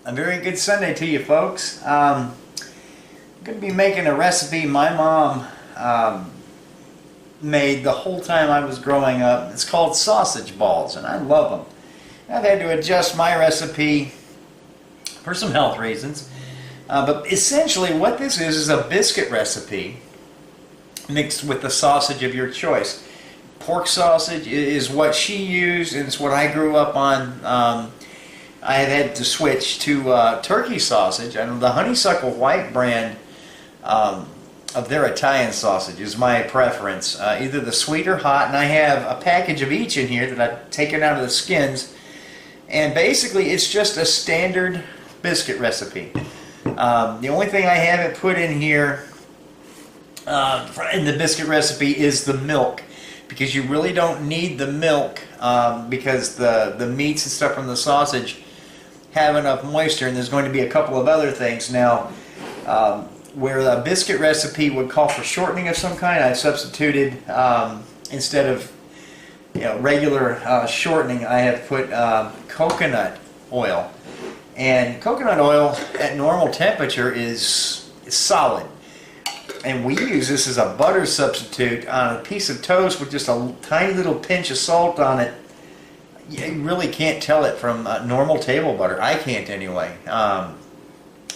A very good Sunday to you folks. I'm going to be making a recipe my mom made the whole time I was growing up. It's called sausage balls, and I love them. I've had to adjust my recipe for some health reasons. But essentially what this is a biscuit recipe mixed with the sausage of your choice. Pork sausage is what she used, and it's what I grew up on. I have had to switch to turkey sausage, and the honeysuckle white brand of their Italian sausage is my preference. Either the sweet or hot, and I have a package of each in here that I've taken out of the skins, and basically it's just a standard biscuit recipe. The only thing I haven't put in here in the biscuit recipe is the milk, because you really don't need the milk because the meats and stuff from the sausage have enough moisture, and there's going to be a couple of other things. Now, where a biscuit recipe would call for shortening of some kind, I've substituted, instead of regular shortening, I have put coconut oil. And coconut oil at normal temperature is solid. And we use this as a butter substitute on a piece of toast with just a tiny little pinch of salt on it. You really can't tell it from normal table butter. I can't anyway.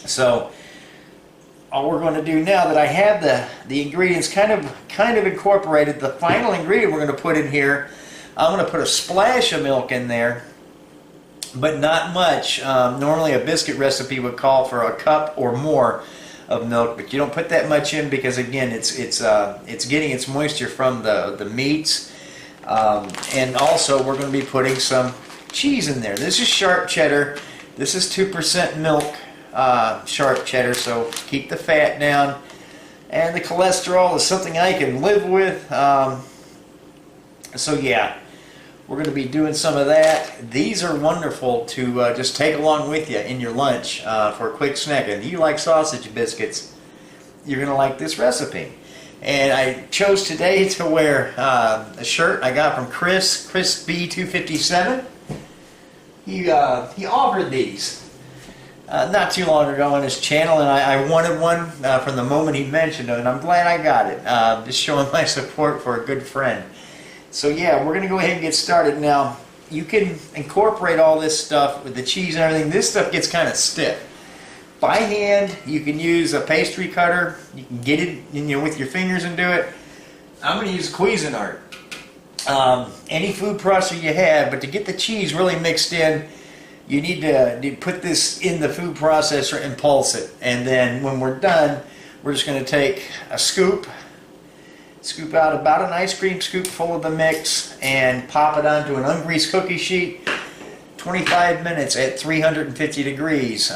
So all we're going to do now that I have the ingredients kind of incorporated, the final ingredient we're going to put in here, I'm going to put a splash of milk in there, but not much. Normally a biscuit recipe would call for a cup or more of milk, but you don't put that much in because, again, it's getting its moisture from the meats. And also we're going to be putting some cheese in there. This is sharp cheddar. This is 2% milk sharp cheddar, so keep the fat down. And the cholesterol is something I can live with. So yeah, we're going to be doing some of that. These are wonderful to just take along with you in your lunch for a quick snack. And if you like sausage biscuits, you're going to like this recipe. And I chose today to wear a shirt I got from Chris B257. He offered these not too long ago on his channel, and I wanted one from the moment he mentioned it, and I'm glad I got it. Just showing my support for a good friend. So yeah, we're going to go ahead and get started now. You can incorporate all this stuff with the cheese and everything. This stuff gets kind of stiff. By hand, you can use a pastry cutter. You can get it with your fingers and do it. I'm going to use Cuisinart. Any food processor you have, but to get the cheese really mixed in, you need to put this in the food processor and pulse it. And then when we're done, we're just going to take a scoop out about an ice cream scoop full of the mix, and pop it onto an ungreased cookie sheet. 25 minutes at 350 degrees.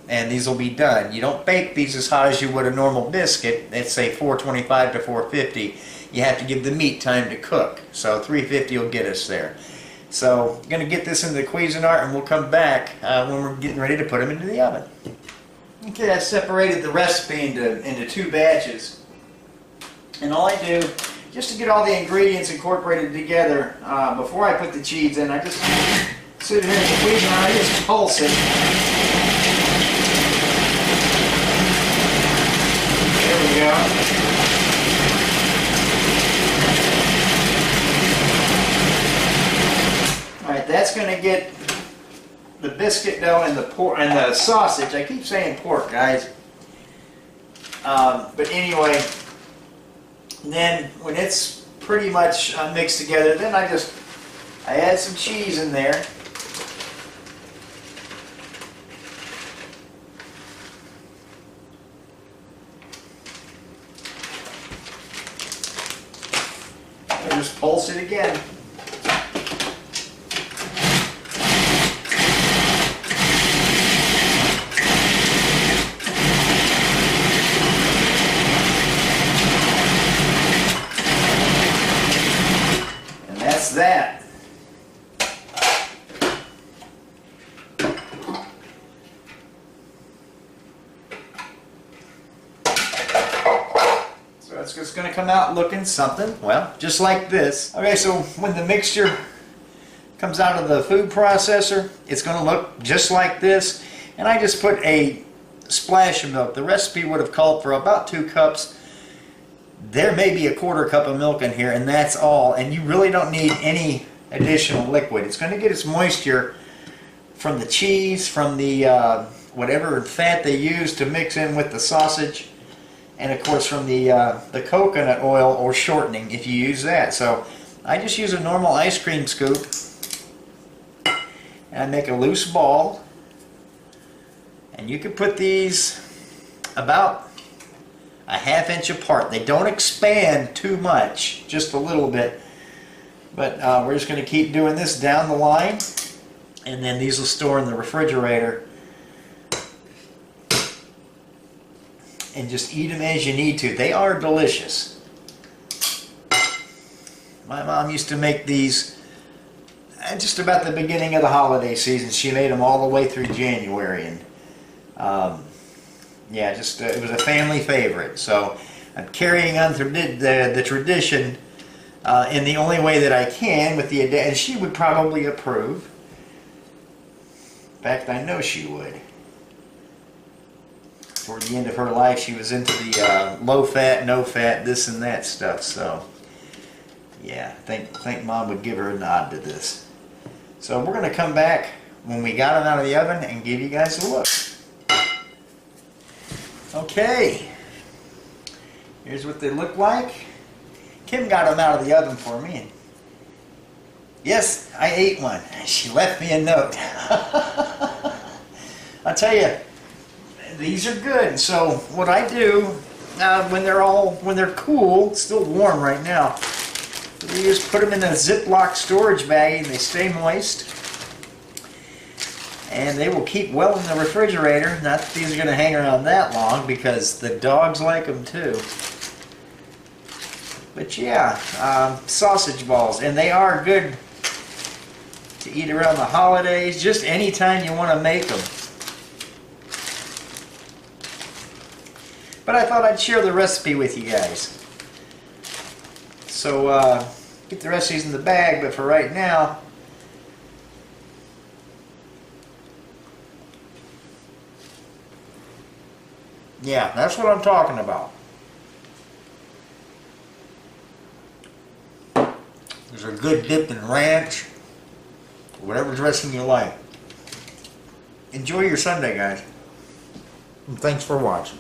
And these will be done. You don't bake these as hot as you would a normal biscuit. Let's say 425 to 450. You have to give the meat time to cook. So 350 will get us there. So I'm going to get this into the Cuisinart, and we'll come back when we're getting ready to put them into the oven. Okay, I separated the recipe into two batches. And all I do, just to get all the ingredients incorporated together, before I put the cheese in, I just sit it in the Cuisinart, I just pulse it. Alright, that's going to get the biscuit dough and the pork and the sausage. I keep saying pork, guys. But anyway, then when it's pretty much mixed together, then I add some cheese in there. Just pulse it again. And that's that. So it's going to come out looking something, well, just like this. Okay, so when the mixture comes out of the food processor, it's going to look just like this. And I just put a splash of milk. The recipe would have called for about 2 cups. There may be a 1/4 cup of milk in here, and that's all. And you really don't need any additional liquid. It's going to get its moisture from the cheese, from the whatever fat they use to mix in with the sausage, and of course from the coconut oil or shortening if you use that. So I just use a normal ice cream scoop, and I make a loose ball. And you can put these about a 1/2 inch apart. They don't expand too much, just a little bit. But we're just going to keep doing this down the line, and then these will store in the refrigerator. And just eat them as you need to. They are delicious. My mom used to make these at just about the beginning of the holiday season. She made them all the way through January, and yeah, just it was a family favorite. So I'm carrying on the tradition in the only way that I can, with the and she would probably approve. In fact, I know she would. Toward the end of her life, she was into the low fat, no fat, this and that stuff. So yeah, I think Mom would give her a nod to this. So we're going to come back when we got them out of the oven and give you guys a look. Okay, here's what they look like. Kim got them out of the oven for me, and yes, I ate one. She left me a note. I'll tell you, these are good. So what I do when they're cool, still warm right now, we just put them in a Ziploc storage bag and they stay moist. And they will keep well in the refrigerator. Not that these are going to hang around that long, because the dogs like them too. But yeah, sausage balls. And they are good to eat around the holidays, just anytime you want to make them. But I thought I'd share the recipe with you guys. So get the rest of these in the bag, but for right now, yeah, that's what I'm talking about. These are good dipped in ranch, whatever dressing you like. Enjoy your Sunday, guys. And thanks for watching.